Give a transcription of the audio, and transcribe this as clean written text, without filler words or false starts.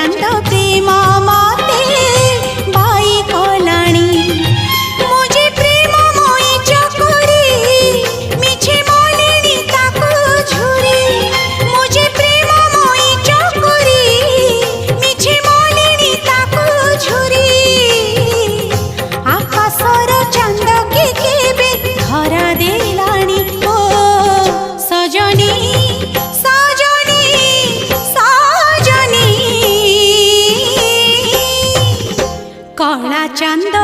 चांद प्रेम मते बाई कलाणी मुझे प्रेम मोई चकुरी मिछे मोलिनी ताकू झुरी मुझे प्रेम मोई चकुरी मिछे मोलिनी ताकू झुरी आकाशर चांद के केबे धरा देलाणी ओ सजनी सजनी सजनी कला चांद